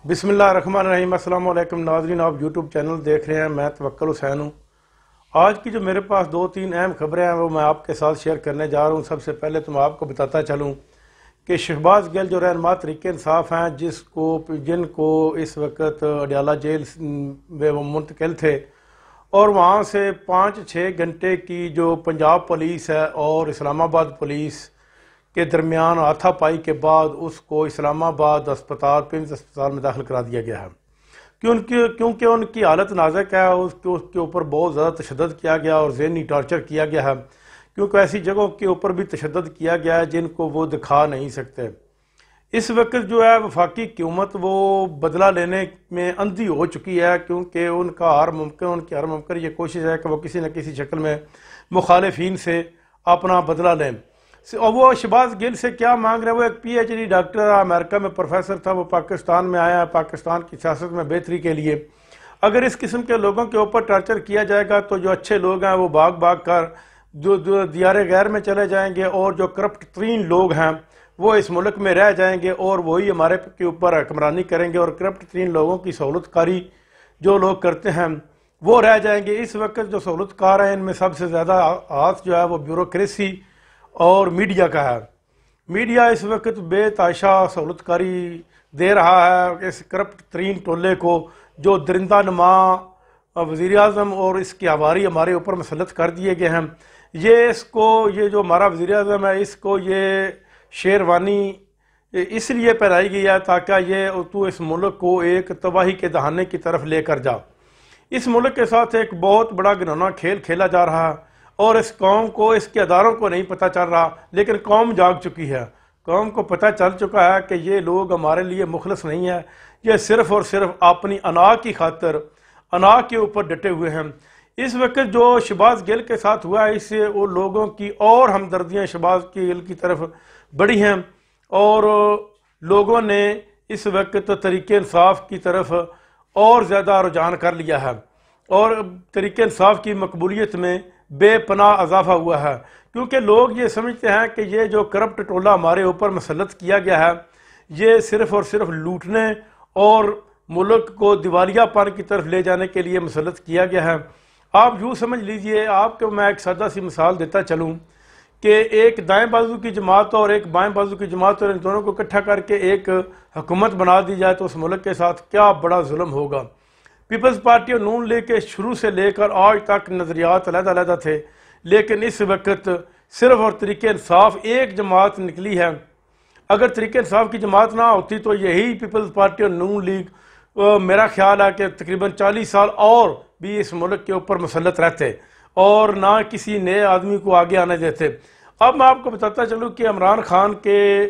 बिस्मिल्लाहिर्रहमानिर्रहीम। अस्सलाम वालेकुम नाज़रीन, आप यूट्यूब चैनल देख रहे हैं। मैं तवक्कुल हुसैन हूँ। आज की जो मेरे पास दो तीन अहम खबरें हैं वो मैं आपके साथ शेयर करने जा रहा हूँ। सबसे पहले तो मैं आपको बताता चलूँ कि शहबाज गिल जो रहनुमा तहरीक इंसाफ हैं जिनको इस वक्त अडियाला जेल में वो मुंतकिल थे और वहाँ से 5-6 घंटे की जो पंजाब पुलिस है और इस्लामाबाद पुलिस के दरमियान हाथापाई के बाद उसको इस्लामाबाद अस्पताल पिम्स अस्पताल में दाखिल करा दिया गया है क्योंकि उनकी हालत नाजुक है। उसके ऊपर बहुत ज़्यादा तशद्दुद किया गया और ज़हनी टॉर्चर किया गया है, क्योंकि ऐसी जगहों के ऊपर भी तशद्दुद किया गया है जिनको वो दिखा नहीं सकते। इस वक्त जो है वफाकी हुकूमत वो बदला लेने में अंधी हो चुकी है, क्योंकि उनकी हर मुमकिन ये कोशिश है कि वो किसी न किसी शक्ल में मुखालिफिन से अपना बदला लें। और वो शहबाज गिल से क्या मांग रहे हैं? वो एक PhD डॉक्टर अमेरिका में प्रोफेसर था, वो पाकिस्तान में आया है पाकिस्तान की सियासत में बेहतरी के लिए। अगर इस किस्म के लोगों के ऊपर टॉर्चर किया जाएगा तो जो अच्छे लोग हैं वो भाग भाग कर जो दियारे गैर में चले जाएंगे और जो करप्ट तरीन लोग हैं वो इस मुल्क में रह जाएंगे और वही हमारे के ऊपर हुक्मरानी करेंगे और करप्ट तरीन लोगों की सहूलतकारी जो लोग करते हैं वो रह जाएंगे। इस वक्त जो सहूलतकार हैं इनमें सबसे ज़्यादा हाथ जो है वो ब्यूरोक्रेसी और मीडिया का है। मीडिया इस वक्त बेताशा सहूलतकारी दे रहा है इस करप्ट तरीन टोले को, जो दरिंदा नुमा वज़ीर आज़म और इसकी आवारी हमारे ऊपर मसलत कर दिए गए हैं। ये जो हमारा वज़ीर आज़म है इसको ये शेरवानी इसलिए पहनाई गई है ताकि ये तो इस मुल्क को एक तबाही के दहाने की तरफ लेकर जा। इस मुल्क के साथ एक बहुत बड़ा घिनौना खेल खेला जा रहा है और इस कौम को, इसके अदारों को नहीं पता चल रहा, लेकिन कौम जाग चुकी है। कौम को पता चल चुका है कि ये लोग हमारे लिए मुखलस नहीं है, ये सिर्फ़ और सिर्फ अपनी अना की खातिर अना के ऊपर डटे हुए हैं। इस वक्त जो शहबाज गिल के साथ हुआ है इससे वो लोगों की और हमदर्दियाँ शहबाज गिल की तरफ बढ़ी हैं और लोगों ने इस वक्त तहरीक इंसाफ की तरफ और ज़्यादा रुझान कर लिया है और तहरीक इंसाफ की मकबूलियत में बेपनाह इजाफा हुआ है, क्योंकि लोग ये समझते हैं कि ये जो करप्ट टोला हमारे ऊपर मसलत किया गया है ये सिर्फ़ और सिर्फ लूटने और मुल्क को दिवालियापन की तरफ ले जाने के लिए मसलत किया गया है। आप यूँ समझ लीजिए, आपको मैं एक सादा सी मिसाल देता चलूँ कि एक दाएं बाजू की जमात और एक बाएं बाजू की जमात और इन दोनों को इकट्ठा करके एक हुकूमत बना दी जाए तो उस मुल्क के साथ क्या बड़ा जुल्म होगा। पीपल्स पार्टी और नून लीग के शुरू से लेकर आज तक नज़रियात अलग-अलग थे, लेकिन इस वक्त सिर्फ और तहरीक इंसाफ एक जमात निकली है। अगर तहरीक इंसाफ की जमात ना होती तो यही पीपल्स पार्टी और नून लीग मेरा ख्याल है कि तकरीबन 40 साल और भी इस मुल्क के ऊपर मुसल्लत रहते और ना किसी नए आदमी को आगे आने देते। अब मैं आपको बताता चलूँ कि इमरान खान के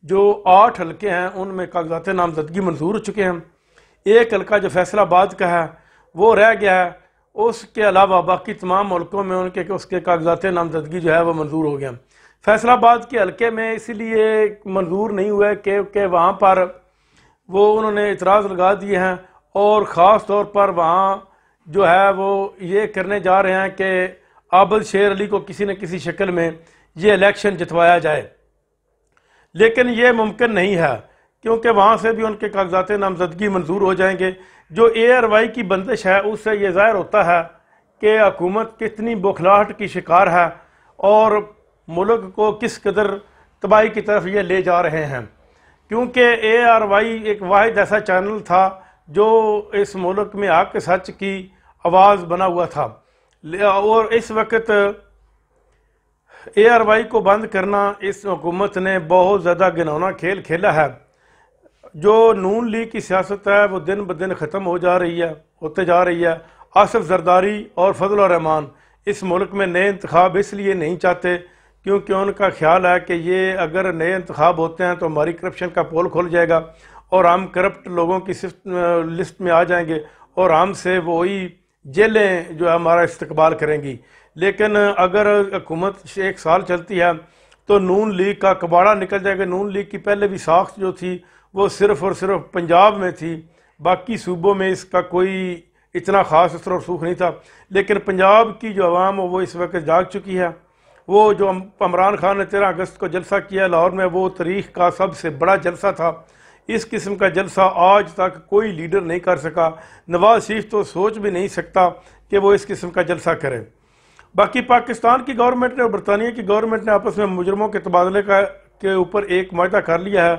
जो 8 हल्के हैं उनमें कागजात नामजदगी मंजूर हो चुके हैं। एक हल्का जो फैसलाबाद का है वो रह गया है, उसके अलावा बाकी तमाम मुल्कों में उसके कागजात नामजदगी जो है वो मंजूर हो गया। फैसलाबाद के हल्के में इसलिए मंजूर नहीं हुआ क्योंकि वहाँ पर वो उन्होंने इतराज़ लगा दिए हैं और ख़ास तौर पर वहाँ जो है वो ये करने जा रहे हैं कि आबद शेर अली को किसी न किसी शक्ल में ये इलेक्शन जितवाया जाए, लेकिन ये मुमकिन नहीं है क्योंकि वहाँ से भी उनके कागजात नामजदगी मंजूर हो जाएंगे। जो ARY की बंदिश है उससे ये ज़ाहिर होता है कि हुकूमत कितनी बौखलाहट की शिकार है और मुल्क को किस कदर तबाही की तरफ ये ले जा रहे हैं, क्योंकि ARY एक वाहिद ऐसा चैनल था जो इस मुल्क में हक सच की आवाज़ बना हुआ था और इस वक्त ARY को बंद करना इस हुकूमत ने बहुत ज़्यादा घिनौना खेल खेला है। जो नून लीग की सियासत है वो दिन ब दिन ख़त्म होते जा रही है। आसिफ जरदारी और फजल रहमान इस मुल्क में नए इंतखाब इसलिए नहीं चाहते क्योंकि उनका ख्याल है कि ये अगर नए इंतखाब होते हैं तो हमारी करप्शन का पोल खुल जाएगा और हम करप्ट लोगों की लिस्ट में आ जाएंगे और हमसे वही जेलें जो है हमारा इस्तकबाल करेंगी। लेकिन अगर हुकूमत 1 साल चलती है तो नून लीग का कबाड़ा निकल जाएगा। नून लीग की पहले भी साख्त जो थी वो सिर्फ़ और सिर्फ पंजाब में थी, बाकी सूबों में इसका कोई इतना ख़ास असर और सूख नहीं था, लेकिन पंजाब की जो आवाम वो इस वक्त जाग चुकी है। वो जो इमरान खान ने 13 अगस्त को जलसा किया लाहौर में, वो तारीख़ का सबसे बड़ा जलसा था। اس قسم کا جلسہ آج تک کوئی لیڈر نہیں کر سکا، نواز شریف تو سوچ بھی نہیں سکتا کہ وہ اس قسم کا جلسہ کرے۔ باقی پاکستان کی گورنمنٹ نے اور برطانیہ کی گورنمنٹ نے آپس میں مجرموں کے تبادلے کے اوپر ایک معاہدہ کر لیا ہے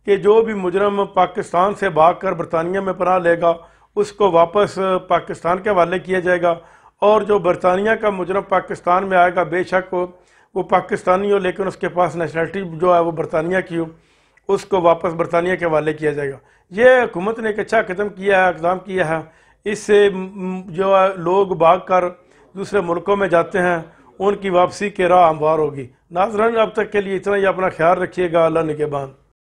کہ جو بھی مجرم پاکستان سے بھاگ کر برطانیہ میں پناہ لے گا اس کو واپس پاکستان کے حوالے کیا جائے گا، اور جو برطانیہ کا مجرم پاکستان میں آئے گا بے شک وہ پاکستانی ہو لیکن اس کے پاس نیشنلٹی جو ہے وہ برطانیہ کی ہو، اس کو واپس برطانیہ کے حوالے کیا جائے گا۔ یہ حکومت نے ایک اچھا اقدام کیا ہے۔ اس سے جو لوگ بھاگ کر دوسرے ملکوں میں جاتے ہیں ان کی واپسی کے راہ ہموار ہوگی۔ ناظرین اب تک کے لیے اتنا ہی، اپنا خیال رکھیے گا، اللہ نگہبان۔